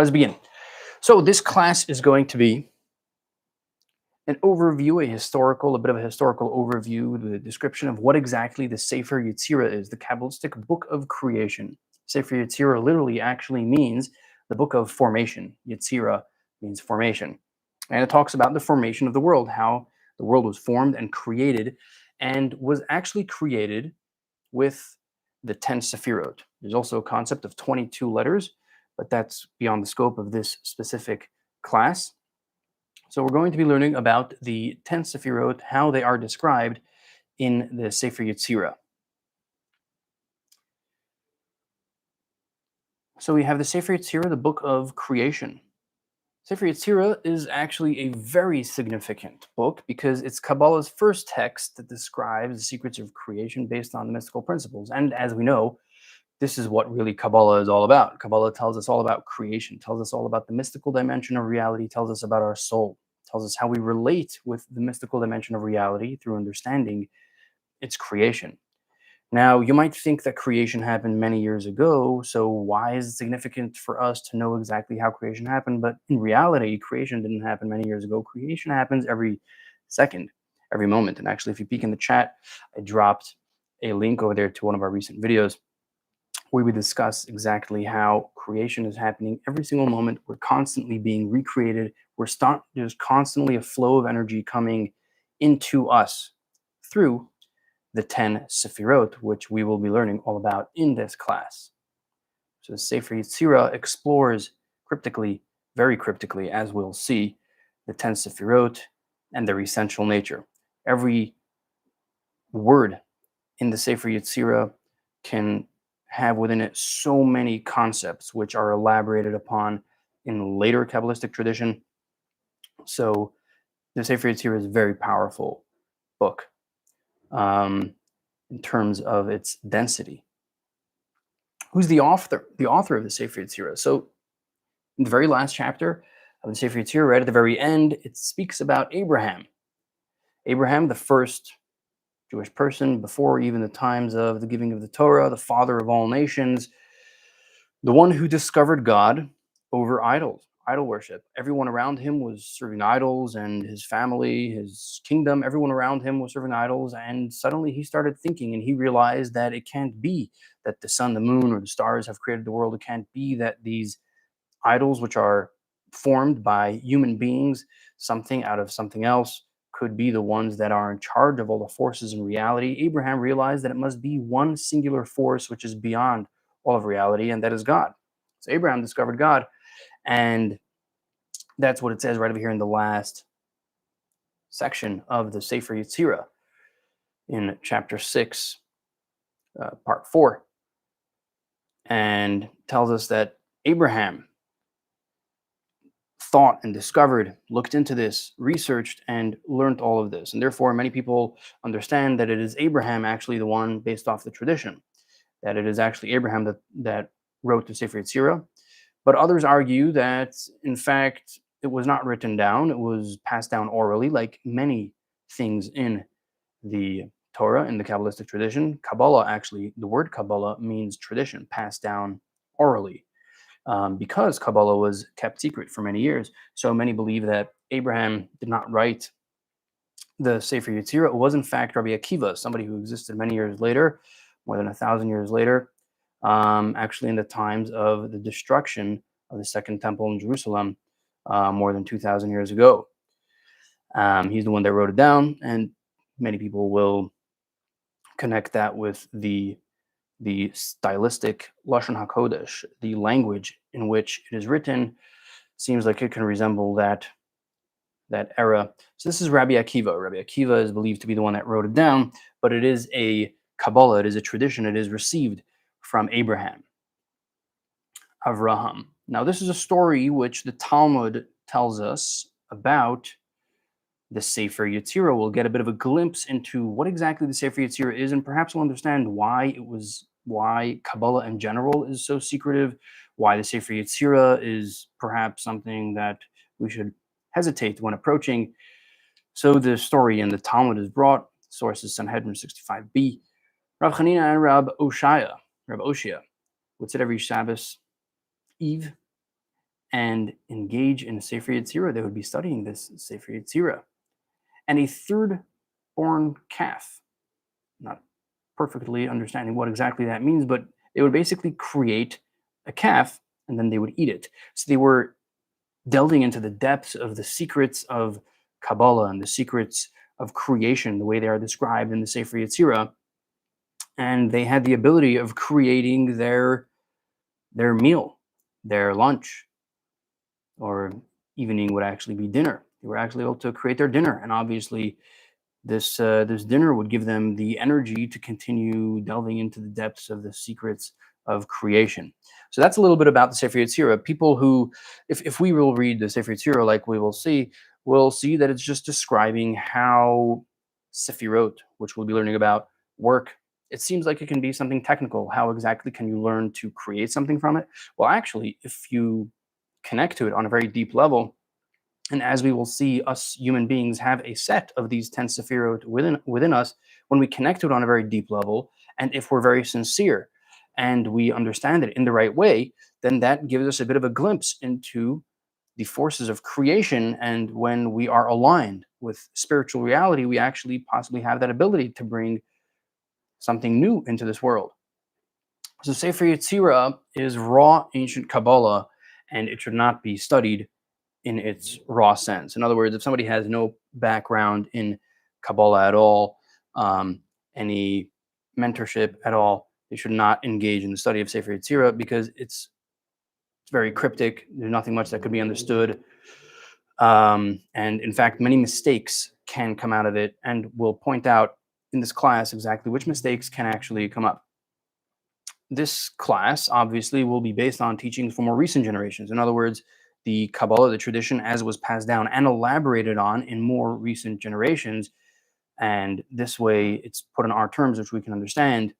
Let's begin. So this class is going to be an overview, a bit of a historical overview, the description of what exactly the Sefer Yetzirah is, the Kabbalistic book of creation. Sefer Yetzirah literally actually means the book of formation. Yetzira means formation. And it talks about the formation of the world, how the world was formed and created, and was actually created with the 10 Sefirot. There's also a concept of 22 letters, but that's beyond the scope of this specific class. So we're going to be learning about the 10 Sefirot, how they are described in the Sefer Yetzirah. So we have the Sefer Yetzirah, the book of creation. Sefer Yetzirah is actually a very significant book because it's Kabbalah's first text that describes the secrets of creation based on the mystical principles. And as we know, this is what really Kabbalah is all about. Kabbalah tells us all about creation, tells us all about the mystical dimension of reality, tells us about our soul, tells us how we relate with the mystical dimension of reality through understanding its creation. Now, you might think that creation happened many years ago, so why is it significant for us to know exactly how creation happened? But in reality, creation didn't happen many years ago. Creation happens every second, every moment. And actually, if you peek in the chat, I dropped a link over there to one of our recent videos where we discuss exactly how creation is happening every single moment. We're constantly being recreated. There's constantly a flow of energy coming into us through the 10 Sefirot, which we will be learning all about in this class. So the Sefer Yetzirah explores cryptically, very cryptically, as we'll see, the 10 Sefirot and their essential nature. Every word in the Sefer Yetzirah can have within it so many concepts which are elaborated upon in later Kabbalistic tradition. So the Sefer Yetzirah is a very powerful book in terms of its density. Who's the author? The author of the Sefer Yetzirah. So in the very last chapter of the Sefer Yetzirah, right at the very end, it speaks about Abraham. Abraham, the first Jewish person before even the times of the giving of the Torah, the father of all nations, the one who discovered God over idols, idol worship. Everyone around him was serving idols, and his family, his kingdom, everyone around him was serving idols. And suddenly he started thinking, and he realized that it can't be that the sun, the moon, or the stars have created the world. It can't be that these idols, which are formed by human beings, something out of something else, could be the ones that are in charge of all the forces in reality. Abraham realized that it must be one singular force which is beyond all of reality, and that is God. So Abraham discovered God, and that's what it says right over here in the last section of the Sefer Yetzirah in chapter 6, part 4, and tells us that Abraham thought and discovered, looked into this, researched, and learned all of this. And therefore, many people understand that it is Abraham actually the one, based off the tradition, that it is actually Abraham that wrote the Sefer Yetzirah. But others argue that, in fact, it was not written down. It was passed down orally, like many things in the Torah, in the Kabbalistic tradition. Kabbalah, actually, the word Kabbalah means tradition, passed down orally. Because Kabbalah was kept secret for many years. So many believe that Abraham did not write the Sefer Yetzirah. It was, in fact, Rabbi Akiva, somebody who existed many years later, more than 1,000 years later, actually in the times of the destruction of the Second Temple in Jerusalem, more than 2,000 years ago. He's the one that wrote it down, and many people will connect that with the stylistic Lashon HaKodesh, the language in which it is written, seems like it can resemble that era. So this is Rabbi Akiva. Rabbi Akiva is believed to be the one that wrote it down, but it is a Kabbalah, it is a tradition, it is received from Abraham, Avraham. Now this is a story which the Talmud tells us about the Sefer Yetzirah. We'll get a bit of a glimpse into what exactly the Sefer Yetzirah is, and perhaps we'll understand why Kabbalah in general is so secretive, why the Sefer Yetzirah is perhaps something that we should hesitate when approaching. So the story in the Talmud is brought, sources Sanhedrin 65b. Rav Chanina and Rav Oshia, would sit every Shabbos Eve and engage in Sefer Yetzirah. They would be studying this Sefer Yetzirah. And a third born calf, not perfectly understanding what exactly that means, but they would basically create a calf and then they would eat it. So they were delving into the depths of the secrets of Kabbalah and the secrets of creation, the way they are described in the Sefer Yetzirah. And they had the ability of creating their meal, their lunch, or evening would actually be dinner. They were actually able to create their dinner, and obviously, this dinner would give them the energy to continue delving into the depths of the secrets of creation. So that's a little bit about the Sefer Yetzirah. People who, if we will read the Sefer Yetzirah, like we will see that it's just describing how Sefirot, which we'll be learning about, work. It seems like it can be something technical. How exactly can you learn to create something from it? Well, actually, if you connect to it on a very deep level, and as we will see, us human beings have a set of these 10 Sefirot within us. When we connect to it on a very deep level, and if we're very sincere and we understand it in the right way, then that gives us a bit of a glimpse into the forces of creation. And when we are aligned with spiritual reality, we actually possibly have that ability to bring something new into this world. So Sefer Yetzirah is raw ancient Kabbalah, and it should not be studied in its raw sense. In other words, if somebody has no background in Kabbalah at all, any mentorship at all, they should not engage in the study of Sefer Yetzirah because it's very cryptic. There's nothing much that could be understood. And in fact, many mistakes can come out of it, and we'll point out in this class exactly which mistakes can actually come up. This class obviously will be based on teachings from more recent generations. In other words, the Kabbalah, the tradition as it was passed down and elaborated on in more recent generations. And this way it's put in our terms, which we can understand.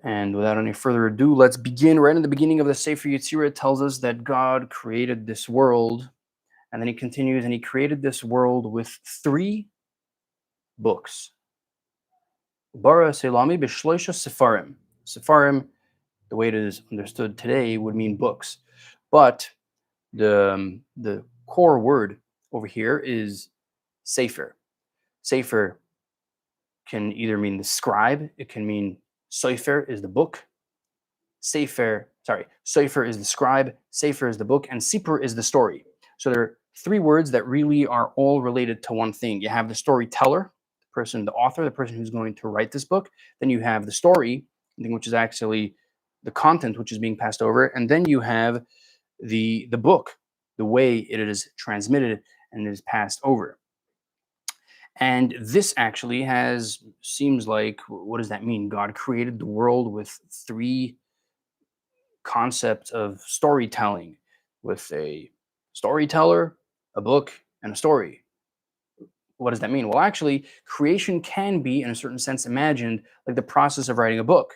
And without any further ado, let's begin. Right in the beginning of the Sefer Yetzirah, it tells us that God created this world. And then he continues, and he created this world with 3 books. Bara Selami Bishloisha Sefarim. Sefarim, the way it is understood today, would mean books. But the core word over here is Sefer. Sefer can either mean the scribe, it can mean Sefer is the book. Sefer is the scribe, Sefer is the book, and Sipur is the story. So there are 3 words that really are all related to one thing. You have the storyteller, the person, the author, the person who's going to write this book. Then you have the story, which is actually the content which is being passed over, and then you have the book, the way it is transmitted and is passed over. And this actually seems like, what does that mean? God created the world with 3 concepts of storytelling, with a storyteller, a book, and a story. What does that mean? Well, actually, creation can be, in a certain sense, imagined like the process of writing a book.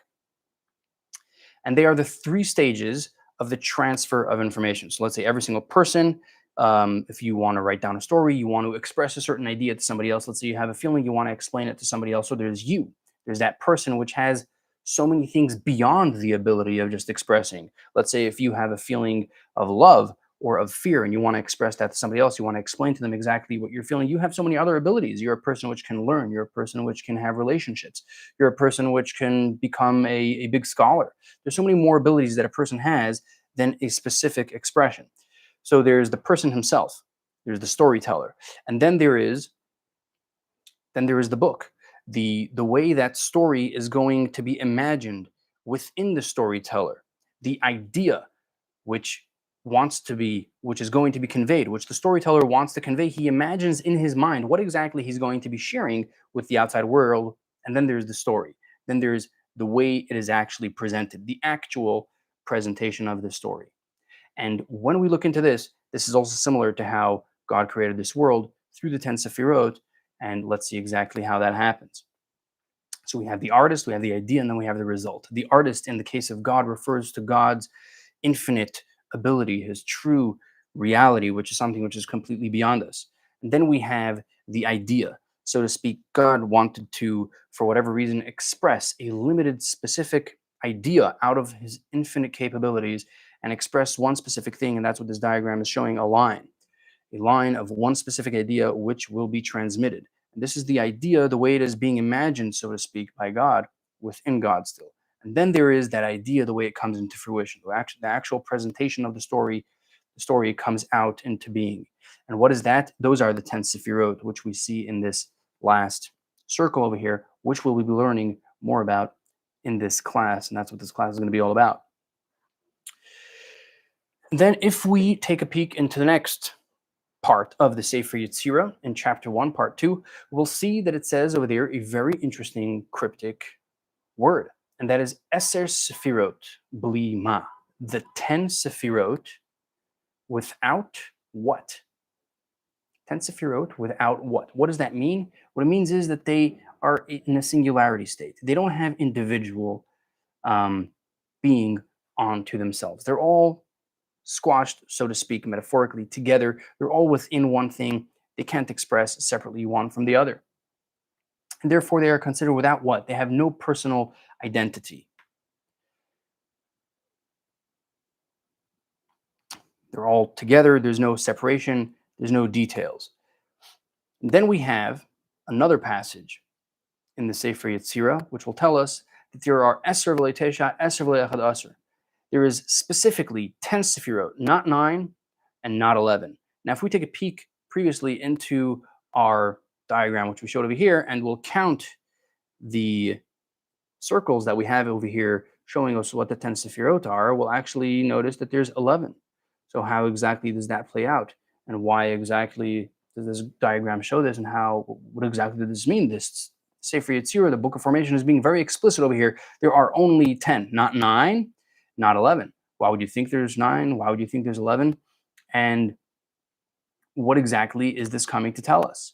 And they are the 3 stages of the transfer of information. So let's say every single person, if you want to write down a story, you want to express a certain idea to somebody else. Let's say you have a feeling, you want to explain it to somebody else. So there's you. There's that person which has so many things beyond the ability of just expressing. Let's say if you have a feeling of love or of fear and you want to express that to somebody else, you want to explain to them exactly what you're feeling. You have so many other abilities. You're a person which can learn. You're a person which can have relationships. You're a person which can become a big scholar. There's so many more abilities that a person has than a specific expression. So there's the person himself, there's the storyteller, and then there is the book. The way that story is going to be imagined within the storyteller, the idea which is going to be conveyed, which the storyteller wants to convey. He imagines in his mind what exactly he's going to be sharing with the outside world, and then there's the story. Then there's the way it is actually presented, the actual presentation of the story. And when we look into this, this is also similar to how God created this world through the 10 Sefirot, and let's see exactly how that happens. So we have the artist, we have the idea, and then we have the result. The artist, in the case of God, refers to God's infinite ability, his true reality, which is something which is completely beyond us. And then we have the idea. So to speak, God wanted to, for whatever reason, express a limited, specific idea out of his infinite capabilities and express one specific thing. And that's what this diagram is showing, a line of one specific idea which will be transmitted. And this is the idea, the way it is being imagined, so to speak, by God, within God still. And then there is that idea, the way it comes into fruition, the actual presentation of the story comes out into being. And what is that? Those are the 10 Sefirot, which we see in this last circle over here, which we'll be learning more about in this class. And that's what this class is going to be all about. Then if we take a peek into the next part of the Sefer Yetzirah in chapter 1, part 2, we'll see that it says over there a very interesting cryptic word, and that is Eser Sefirot Bli Ma, the 10 Sefirot without what? 10 Sefirot without what? What does that mean? What it means is that they are in a singularity state. They don't have individual being onto themselves. They're all squashed, so to speak, metaphorically together. They're all within one thing. They can't express separately one from the other. And therefore, they are considered without what? They have no personal identity. They're all together. There's no separation. There's no details. And then we have another passage in the Sefer Yetzirah, which will tell us that there are Eser v'lei Tesha, Eser v'lei Echad Aser. There is specifically 10 Sefirot, not 9 and not 11. Now, if we take a peek previously into our diagram, which we showed over here, and we'll count the circles that we have over here showing us what the 10 Sefirot are, we'll actually notice that there's 11. So how exactly does that play out? And why exactly does this diagram show this? And what exactly does this mean? This Sefer Yetzirah, the Book of Formation, is being very explicit over here. There are only 10, not 9, not 11. Why would you think there's 9? Why would you think there's 11? And what exactly is this coming to tell us?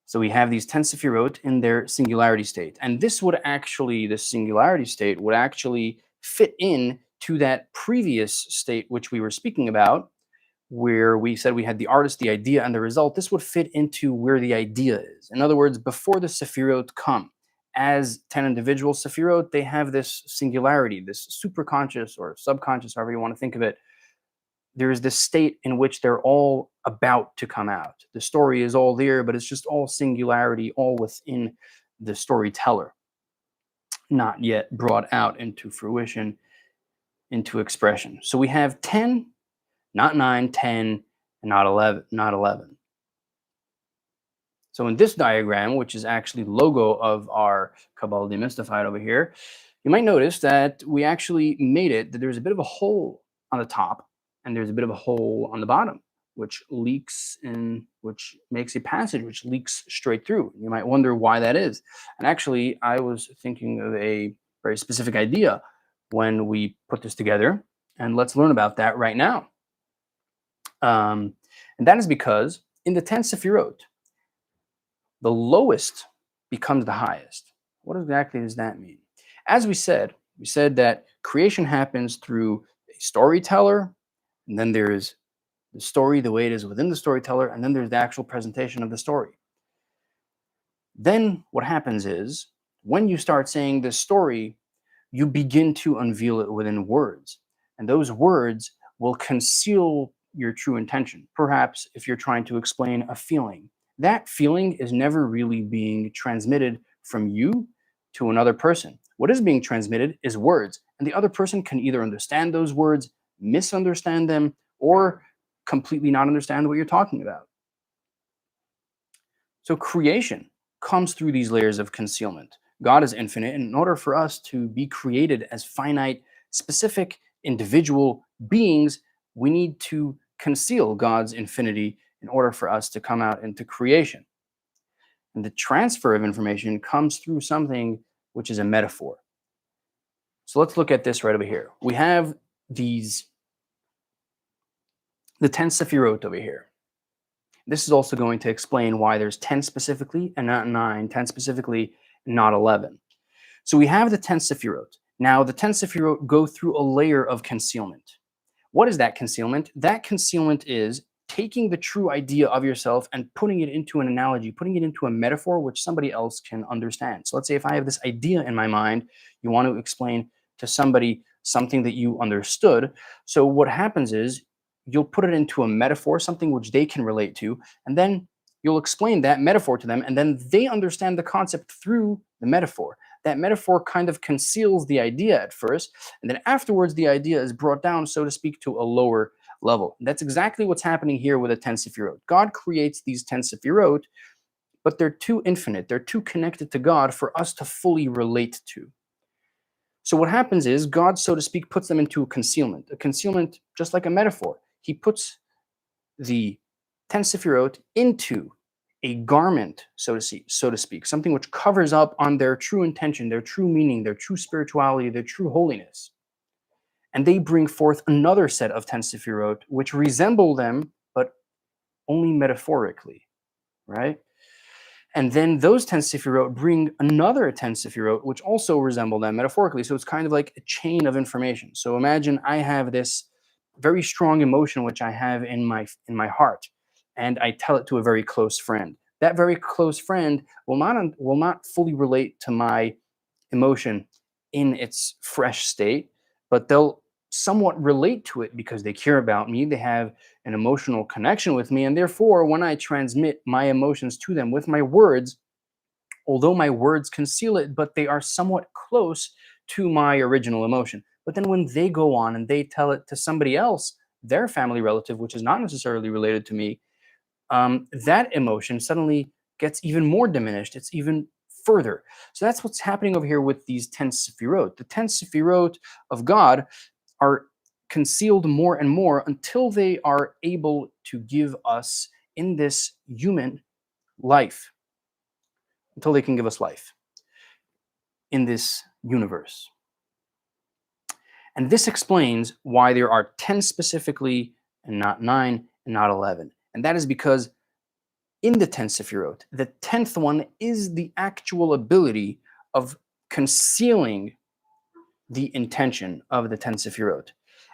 So we have these 10 Sefirot in their singularity state. And this singularity state would actually fit in to that previous state which we were speaking about, where we said we had the artist, the idea, and the result. This would fit into where the idea is. In other words, before the Sefirot come, as 10 individual Sefirot, they have this singularity, this superconscious or subconscious, however you want to think of it. There is this state in which they're all about to come out. The story is all there, but it's just all singularity, all within the storyteller, not yet brought out into fruition, into expression. So we have 10, not 9, 10, and not 11. So in this diagram, which is actually the logo of our Kabbalah Demystified over here, you might notice that we actually made it that there's a bit of a hole on the top and there's a bit of a hole on the bottom, which leaks in, which makes a passage which leaks straight through. You might wonder why that is. And actually, I was thinking of a very specific idea when we put this together, and let's learn about that right now. And that is because in the 10 Sefirot, the lowest becomes the highest. What exactly does that mean? As we said that creation happens through a storyteller, and then there is the story the way it is within the storyteller, and then there's the actual presentation of the story. Then what happens is, when you start saying this story, you begin to unveil it within words. And those words will conceal your true intention. Perhaps if you're trying to explain a feeling, that feeling is never really being transmitted from you to another person. What is being transmitted is words, and the other person can either understand those words, misunderstand them, or completely not understand what you're talking about. So creation comes through these layers of concealment. God is infinite, and in order for us to be created as finite, specific, individual beings, we need to conceal God's infinity in order for us to come out into creation. And the transfer of information comes through something which is a metaphor. So let's look at this right over here. We have the 10 Sefirot over here. This is also going to explain why there's 10 specifically and not 9, 10 specifically and not 11. So we have the 10 Sefirot. Now the 10 Sefirot go through a layer of concealment. What is that concealment? That concealment is taking the true idea of yourself and putting it into an analogy, putting it into a metaphor which somebody else can understand. So let's say if I have this idea in my mind, you want to explain to somebody something that you understood. So what happens is you'll put it into a metaphor, something which they can relate to, and then you'll explain that metaphor to them, and then they understand the concept through the metaphor. That metaphor kind of conceals the idea at first, and then afterwards the idea is brought down, so to speak, to a lower level. That's exactly what's happening here with the Ten Sefirot. God creates these Ten Sefirot, but they're too infinite, they're too connected to God for us to fully relate to. So what happens is God, so to speak, puts them into a concealment, just like a metaphor. He puts the Ten Sefirot into a garment, so to speak, something which covers up on their true intention, their true meaning, their true spirituality, their true holiness. And they bring forth another set of Ten Sefirot, which resemble them, but only metaphorically, right? And then those Ten Sefirot bring another Ten Sefirot, which also resemble them metaphorically. So it's kind of like a chain of information. So imagine I have this very strong emotion, which I have in my heart, and I tell it to a very close friend. That very close friend will not fully relate to my emotion in its fresh state, but they'll somewhat relate to it because they care about me. They have an emotional connection with me. And therefore, when I transmit my emotions to them with my words, although my words conceal it, but they are somewhat close to my original emotion. But then when they go on and they tell it to somebody else, their family relative, which is not necessarily related to me, that emotion suddenly gets even more diminished. It's even further. So that's what's happening over here with these 10 Sefirot. The 10 Sefirot of God are concealed more and more until they are able to give us in this human life, until they can give us life in this universe. And this explains why there are 10 specifically and not 9 and not 11. And that is because in the 10 Sefirot, the 10th one is the actual ability of concealing the intention of the 10 Sefirot.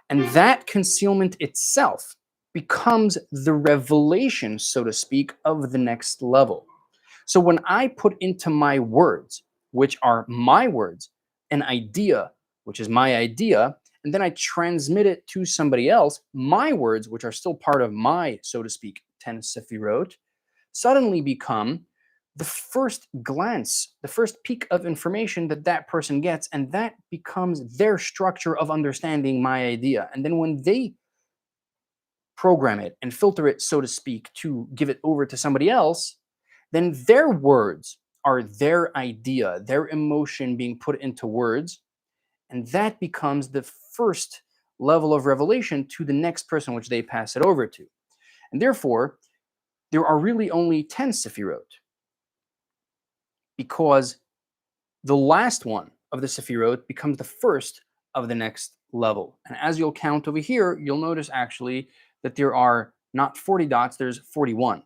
And that concealment itself becomes the revelation, so to speak, of the next level. So when I put into my words, which are my words, an idea, which is my idea, and then I transmit it to somebody else, my words, which are still part of my, so to speak, 10 Sefirot, suddenly become the first glance, the peak peek of information that that person gets, and that becomes their structure of understanding my idea. And then when they program it and filter it, so to speak, to give it over to somebody else, then their words are their idea, their emotion being put into words, and that becomes the first level of revelation to the next person which they pass it over to. And therefore, there are really only 10 Sefirot, because the last one of the Sefirot becomes the first of the next level. And as you'll count over here, you'll notice actually that there are not 40 dots, there's 41.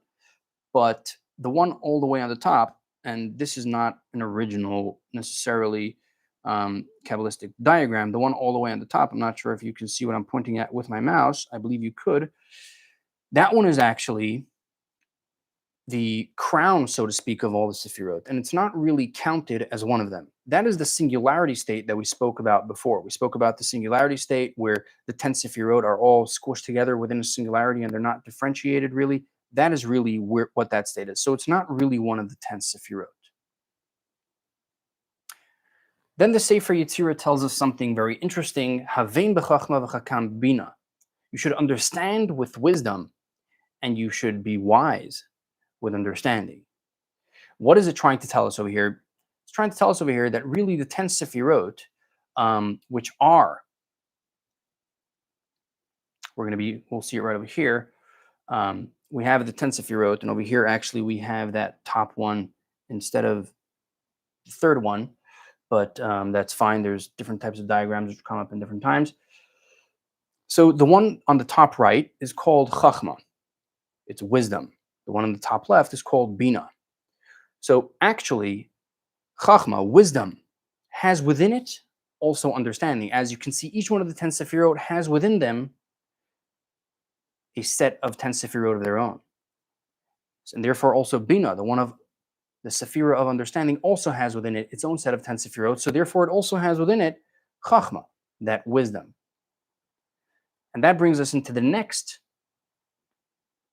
But the one all the way on the top, and this is not an original necessarily Kabbalistic diagram, the one all the way on the top, I'm not sure if you can see what I'm pointing at with my mouse, I believe you could. That one is actually the crown, so to speak, of all the Sefirot, and it's not really counted as one of them. That is the singularity state that we spoke about before. We spoke about the singularity state where the 10 Sefirot are all squished together within a singularity and they're not differentiated really. That is really what that state is. So it's not really one of the 10 Sefirot. Then the Sefer Yetzirah tells us something very interesting. Havein b'chachma v'chakam bina. You should understand with wisdom and you should be wise with understanding. What is it trying to tell us over here? It's trying to tell us over here that really the 10 Sefirot, which are, we'll see it right over here. We have the 10 Sefirot, and over here, actually, we have that top one instead of the third one, but that's fine. There's different types of diagrams which come up in different times. So the one on the top right is called Chachma. It's wisdom. The one on the top left is called Bina. So actually, Chachma, wisdom, has within it also understanding. As you can see, each one of the 10 Sefirot has within them a set of 10 Sefirot of their own. And therefore also Bina, the one of the Sephira of understanding, also has within it its own set of 10 Sefirot. So therefore it also has within it Chachma, that wisdom. And that brings us into the next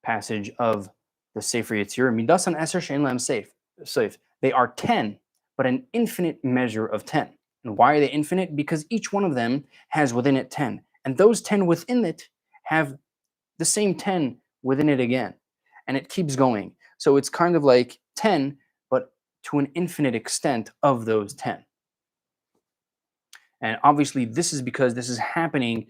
passage of the Sefer Yetzirah. Midasan Eser Shein Lam Seif. They are 10, but an infinite measure of 10. And why are they infinite? Because each one of them has within it 10. And those 10 within it have the same 10 within it again. And it keeps going. So it's kind of like 10, but to an infinite extent of those 10. And obviously, this is because this is happening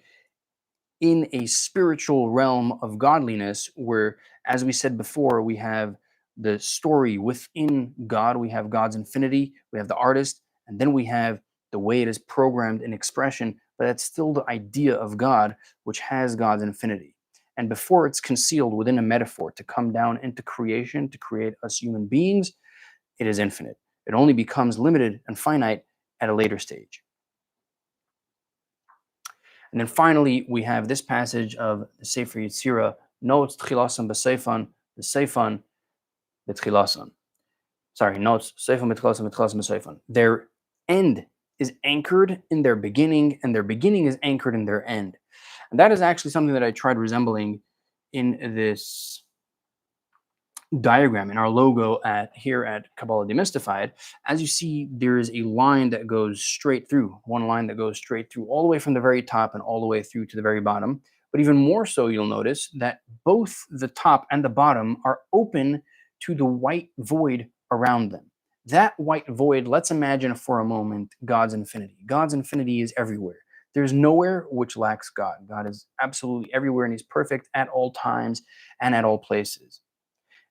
in a spiritual realm of godliness where, as we said before, we have the story within God, we have God's infinity, we have the artist, and then we have the way it is programmed in expression, but that's still the idea of God, which has God's infinity. And before it's concealed within a metaphor to come down into creation, to create us human beings, it is infinite. It only becomes limited and finite at a later stage. And then finally, we have this passage of the Sefer Yetzirah, notes tchilasan b'seifan, the seifan b'tchilasan. Sorry, notes seifan b'tchilasan b'seifan. Their end is anchored in their beginning, and their beginning is anchored in their end. And that is actually something that I tried resembling in this diagram, in our logo here at Kabbalah Demystified. As you see, there is a line that goes straight through, one line that goes straight through all the way from the very top and all the way through to the very bottom. But even more so, you'll notice that both the top and the bottom are open to the white void around them. That white void, let's imagine for a moment God's infinity. God's infinity is everywhere. There's nowhere which lacks God. God is absolutely everywhere, and he's perfect at all times and at all places.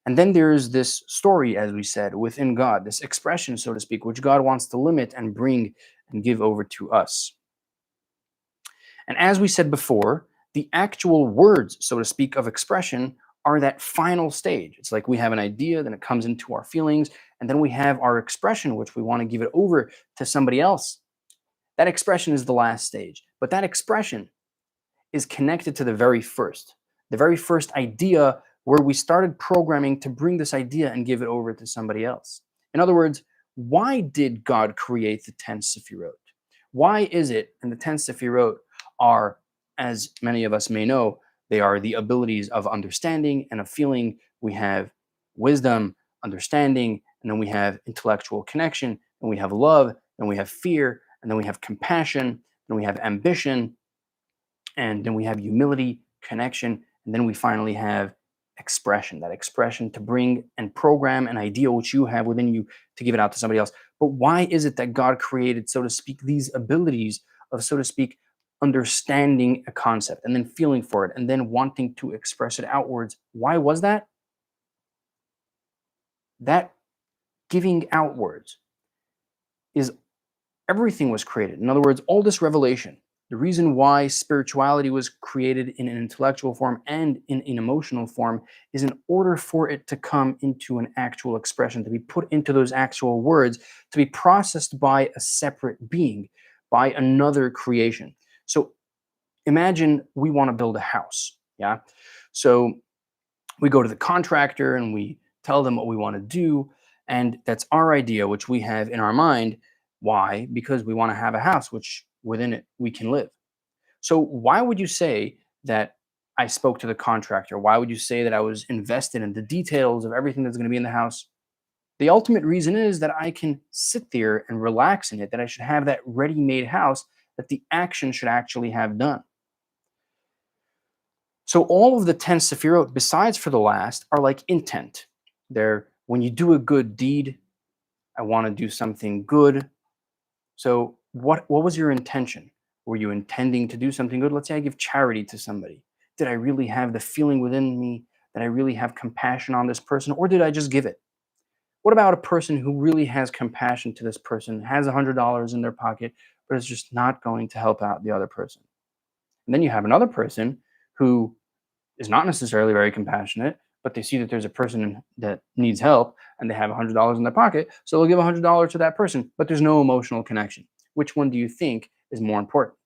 And then there's this story, as we said, within God, this expression, so to speak, which God wants to limit and bring and give over to us. And as we said before, the actual words, so to speak, of expression are that final stage. It's like we have an idea, then it comes into our feelings, and then we have our expression, which we want to give it over to somebody else. That expression is the last stage. But that expression is connected to the very first idea where we started programming to bring this idea and give it over to somebody else. In other words, why did God create the 10 Sefirot? Why is it, and the 10 Sefirot are, as many of us may know, they are the abilities of understanding and of feeling. We have wisdom, understanding, and then we have intellectual connection, and we have love, and we have fear, and then we have compassion, and we have ambition, and then we have humility, connection, and then we finally have expression, that expression to bring and program an idea which you have within you to give it out to somebody else. But why is it that God created, so to speak, these abilities of, so to speak, understanding a concept and then feeling for it and then wanting to express it outwards? Why was that? That giving outwards is everything was created. In other words, all this revelation, the reason why spirituality was created in an intellectual form and in an emotional form is in order for it to come into an actual expression, to be put into those actual words, to be processed by a separate being, by another creation. So imagine we want to build a house. Yeah. So we go to the contractor and we tell them what we want to do. And that's our idea, which we have in our mind. Why? Because we want to have a house which within it we can live. So why would you say that I spoke to the contractor? Why would you say that I was invested in the details of everything that's going to be in the house? The ultimate reason is that I can sit there and relax in it, that I should have that ready-made house that the action should actually have done. So all of the 10 Sefirot, besides for the last, are like intent. They're when you do a good deed, I want to do something good. So what was your intention? Were you intending to do something good? Let's say I give charity to somebody. Did I really have the feeling within me that I really have compassion on this person, or did I just give it? What about a person who really has compassion to this person, has $100 in their pocket, but is just not going to help out the other person? And then you have another person who is not necessarily very compassionate, but they see that there's a person that needs help and they have $100 in their pocket, so they'll give $100 to that person, but there's no emotional connection. Which one do you think is more important?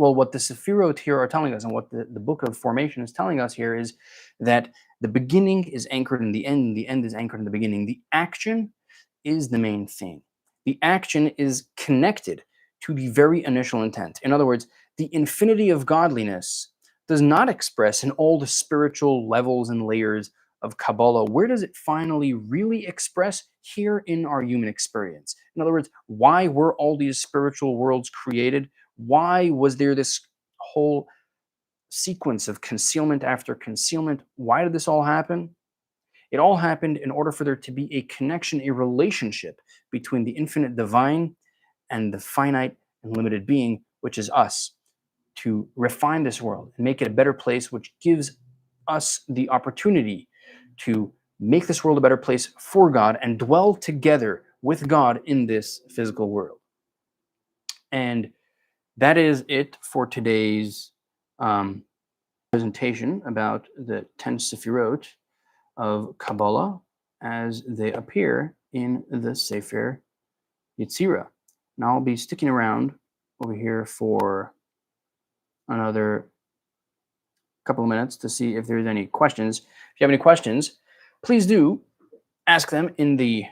Well, what the Sefirot here are telling us, and what the book of formation is telling us here, is that the beginning is anchored in the end, and the end is anchored in the beginning. The action is the main thing. The action is connected to the very initial intent. In other words, the infinity of godliness does not express in all the spiritual levels and layers of Kabbalah. Where does it finally really express? Here in our human experience. In other words, why were all these spiritual worlds created? Why was there this whole sequence of concealment after concealment? Why did this all happen? It all happened in order for there to be a connection, a relationship between the infinite divine and the finite and limited being, which is us, to refine this world and make it a better place, which gives us the opportunity to make this world a better place for God and dwell together with God in this physical world. And that is it for today's presentation about the 10 Sefirot of Kabbalah as they appear in the Sefer Yetzirah. And I'll be sticking around over here for another couple of minutes to see if there's any questions. If you have any questions, please do ask them in the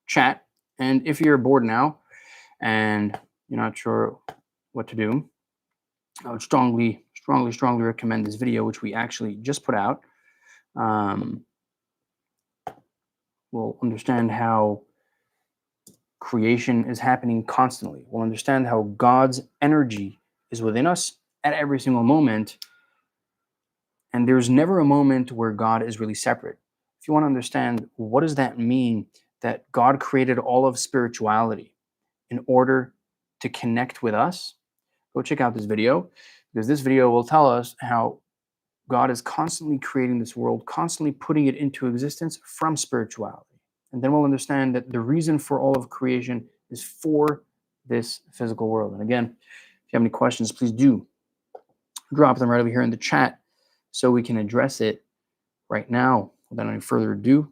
chat. And if you're bored now and you're not sure what to do, I would strongly recommend this video, which we actually just put out. We'll understand how creation is happening constantly. We'll understand how God's energy is within us at every single moment. And there's never a moment where God is really separate. If you want to understand what does that mean, that God created all of spirituality in order to connect with us, go check out this video, because this video will tell us how God is constantly creating this world, constantly putting it into existence from spirituality. And then we'll understand that the reason for all of creation is for this physical world. And again, if you have any questions, please do drop them right over here in the chat so we can address it right now. Without any further ado,